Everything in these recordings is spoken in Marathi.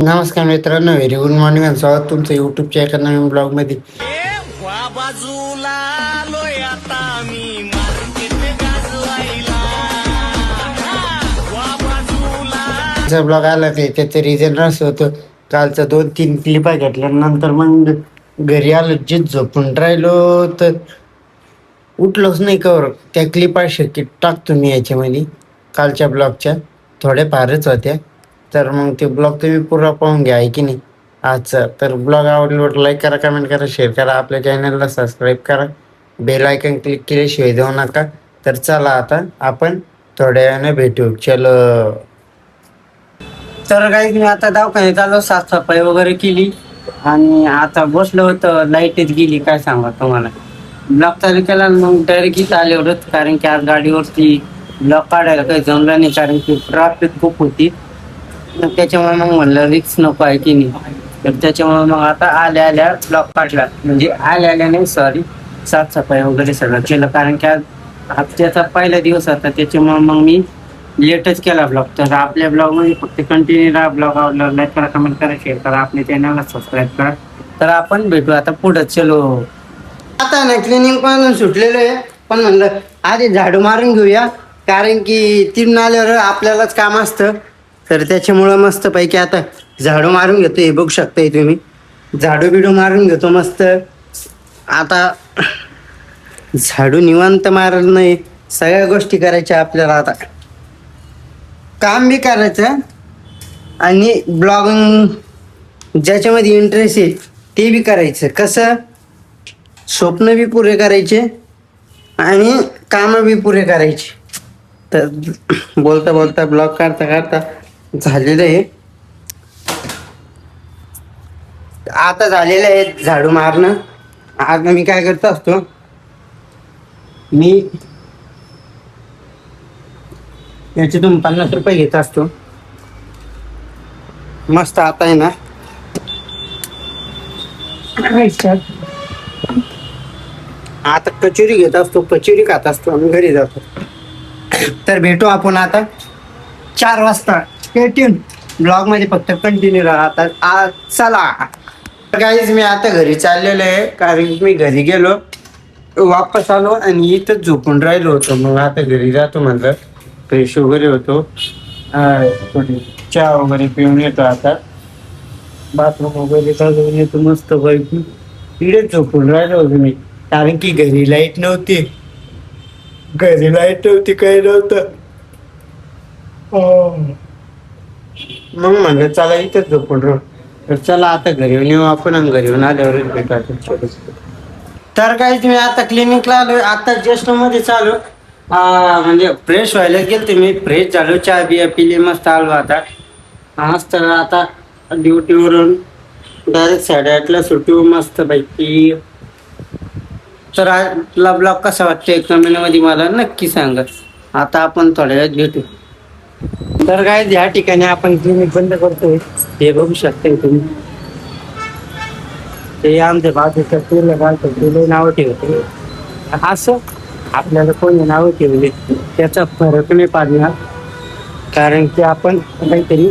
नमस्कार मित्रांनो, व्हेरी गुड मॉर्निंग आणि स्वागत तुमचं युट्यूबच्या एका नवीन ब्लॉग मध्ये. बाजूला आलोय आता मी मार्केट गाजवायला बाजूला ब्लॉग आला ते त्याचं रिझन असं होतं. कालचं 2-3 क्लिपा घेतल्यानंतर मग घरी आलो, जे झोपून राहिलो तर उठलोच नाही. कवर त्या क्लिपा शक्य टाकतो मी याच्यामध्ये. कालच्या ब्लॉगच्या थोड्या फारच होत्या, तर मग ते ब्लॉग तुम्ही पुरा पाहून घ्या, आहे की नाही. आजचा तर ब्लॉग आवडल्यावर लाईक करा, कमेंट करा, शेअर करा, आपल्या चॅनलला सबस्क्राईब करा, बेल आयकन क्लिक केल्याशिवाय देऊ नका. तर चला आता आपण थोड्या वेळाने भेटू. चलो. तर काही मी आता दवाखान्यात आलो, साफसफाई वगैरे केली आणि आता बसलो होतं. लाईटच गेली, काय सांगा तुम्हाला. ब्लॉक चालू केला मग डायरेक्ट इथं आले होत, कारण की आज गाडीवरती ब्लॉक काढायला काही जमलं नाही, कारण की ट्रॅफिक खूप होती. त्याच्यामुळे मग म्हणलं रिक्स नको, आहे की नाही. तर त्याच्यामुळे मग आता आल्या आल्या ब्लॉक काढला, म्हणजे आल्या आल्या नाही, सॉरी, साफसफाई वगैरे सगळं केलं, कारण की आज हप्त्याचा पहिला दिवस होता. त्याच्यामुळे मग मी लेटच केला ब्लॉग. तर आपल्या ब्लॉगमध्ये फक्त कंटिन्यू राहा. ब्लॉग आवडला लाईक करा, कमेंट करा, शेअर करा, आपल्या चॅनलला सबस्क्राईब करा. तर आपण भेटू आता पुढं. चलो. आता ना क्लिनिंग पण सुटलेलं आहे, पण म्हणलं आधी झाडू मारून घेऊया, कारण की तीन आल्यावर आपल्यालाच काम असतं. तर त्याच्यामुळं मस्त पैकी आता झाडू मारून घेतो. हे बघू शकताय तुम्ही, झाडू बिडू मारून घेतो मस्त. आता झाडू निवांत मारलं नाही, सगळ्या गोष्टी करायच्या आपल्याला. आता काम बी करायचं आणि ब्लॉगिंग ज्याच्यामध्ये इंटरेस्ट आहे ते बी करायचं. कसं स्वप्न बी पुरे करायचे आणि कामं बी पुरे करायचे. तर बोलता बोलता ब्लॉग काढता काढता झालेलं आहे. आता झालेलं आहे झाडू मारणं. आता मी काय करत असतो, मी याच्यातून 50 रुपये घेत असतो. मस्त आता आहे ना, आता कचोरी घेत असतो, कचोरी खात असतो आणि घरी जातो. तर भेटू आपण आता 4 वाजता. स्टेट्यून ब्लॉग मध्ये फक्त कंटिन्यू राहा. आता चला गाईज, मी आता घरी चाललेलो आहे, कारण की मी घरी गेलो, वापस आलो आणि इथं झोपून राहिलो होतो. मग आता घरी जातो म्हणलं, फ्रेश वगैरे होतो, थोडी चहा वगैरे पिऊन येतो. आता बाथरूम वगैरे जाऊन येतो मस्त पैकी. इकडे झोपून राहिलो होतो मी, कारण की घरी लाईट नव्हती. काही नव्हतं. मग म्हणलं चला इथंच झोपून राहू. तर चला आता घरी येऊ आपण, आणि घरी येऊन आल्यावरच भेटायचं. तर काहीच मी आता क्लिनिकला आलोय. आता जस्ट मध्ये चालू म्हणजे फ्रेश व्हायला गेलते मी. फ्रेश झालो, चहा बिया पिली, मस्त आलो आता. मस्त आता ड्युटीवरून डायरेक्ट 8:30ला सुटू मस्त पैकी. तर आजला ब्लॉग कसा वाटतो कमेंटमध्ये मला नक्की सांगा. आता आपण थोड्या वेळात भेटू. तर काय ह्या ठिकाणी आपण क्लिनिक बंद करतोय, हे बघू शकता तुम्ही. ते आमच्या बाजूच्या नावं ठेवते. असं आपल्याला कोणी नावं ठेवले त्याचा फरक नाही पाडणार, कारण की आपण काहीतरी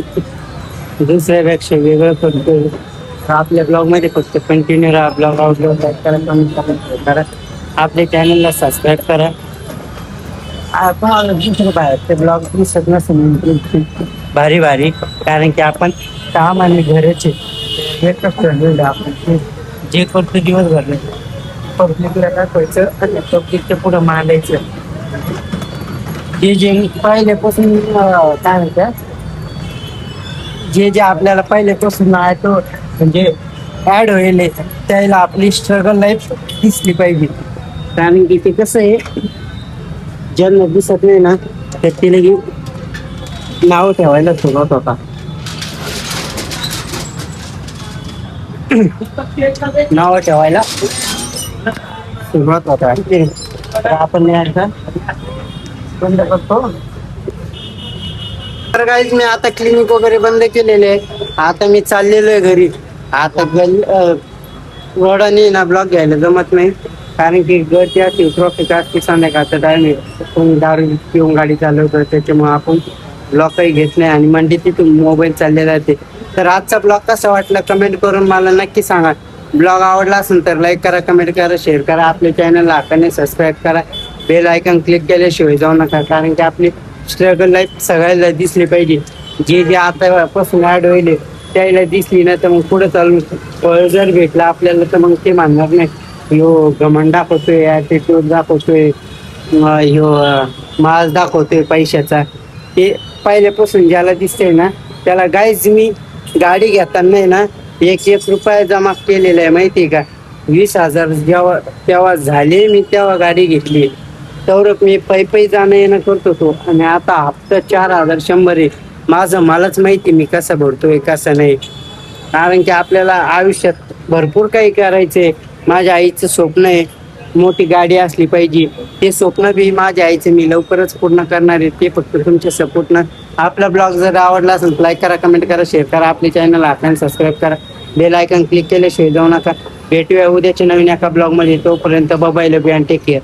दुसऱ्यापेक्षा वेगळं करतोय. आपल्या ब्लॉगमध्ये फक्त कंटिन्यू राहा. ब्लॉग आवडल्यावर लाईक करा, कमेंट करा, आपल्या चॅनलला सबस्क्राईब करा. आपण दुसरं बाहेरचे ब्लॉग दिसत नसेल भारी भारी, कारण की आपण काम आणि घराचे एकच ठरलेलं. आपण जे करतो दिवसभर पब्लिकला दाखवायचं आणि पब्लिकच्या पुढं मांडायचं. जे पहिल्यापासून काय म्हणतात, जे आपल्याला पहिल्यापासून आहे तो म्हणजे ऍड होईल, त्याला आपली स्ट्रगल लाईफ दिसली पाहिजे. कारण की ते कसं आहे, ज्यांना दिसत नाही ना तर ते लगे नाव ठेवायला सुरुवात होता. नाव ठेवायला सुरुवात होता. आपण बंद करतो. तर काहीच मी आता क्लिनिक वगैरे बंद केलेले आहे. आता मी चाललेलो आहे घरी. आता रोडाने ना ब्लॉक घ्यायला जमत नाही, कारण की गर्दी असते, ट्रॉफिक असते, संध्याकाळचा टाइम आहे, कोणी दारू पिऊन गाडी चालवतं. त्याच्यामुळे आपण ब्लॉक काही घेत नाही आणि मंडी तिथून मोबाईल चालले जाते. तर आजचा ब्लॉग कसा वाटला कमेंट करून मला नक्की सांगा. ब्लॉग आवडला असेल तर लाईक करा, कमेंट करा, शेअर करा. आपल्या चॅनलला हक्काने सबस्क्राईब करा. बेल आयकॉन क्लिक केल्याशिवाय जाऊ नका, कारण की आपली स्ट्रगल लाईफ सगळ्याला दिसली पाहिजे. जे जे आतापासून ॲड होईल त्याला दिसली ना तर मग पुढे चालून फळ जर भेटला आपल्याला तर मग ते मानणार नाही ह्यो घमंड दाखवतोय, ॲटिट्यूड दाखवतोय, ह्यो माज दाखवतोय पैशाचा. ते पहिल्यापासून ज्याला दिसतंय ना त्याला गाईज मी गाडी घेताना आहे ना 1 रुपया जमा केलेला आहे माहिती आहे का. 20,000 जेव्हा तेव्हा झाले मी तेव्हा गाडी घेतली. तर मी पै जाणं येणं करत होतो आणि आता हप्ता 4,100 आहे. माझं मलाच माहिती मी कसं भरतोय कसं नाही, कारण की आपल्याला आयुष्यात भरपूर काही करायचंय. माझ्या आईचं स्वप्न आहे मोठी गाडी असली पाहिजे. ते स्वप्न बी माझ्या आईचं मी लवकरच पूर्ण करणार आहे. ते फक्त तुमच्या सपोर्टनं. आपला ब्लॉग जर आवडला असेल तर लाईक करा, कमेंट करा, शेअर करा. आपल्या चॅनल हाताने सबस्क्राईब करा. बेल आयकॉन क्लिक केल्याशिवाय जाऊ नका. भेटूया उद्याच्या नवीन एका ब्लॉगमध्ये. तोपर्यंत bye bye, love you and take care.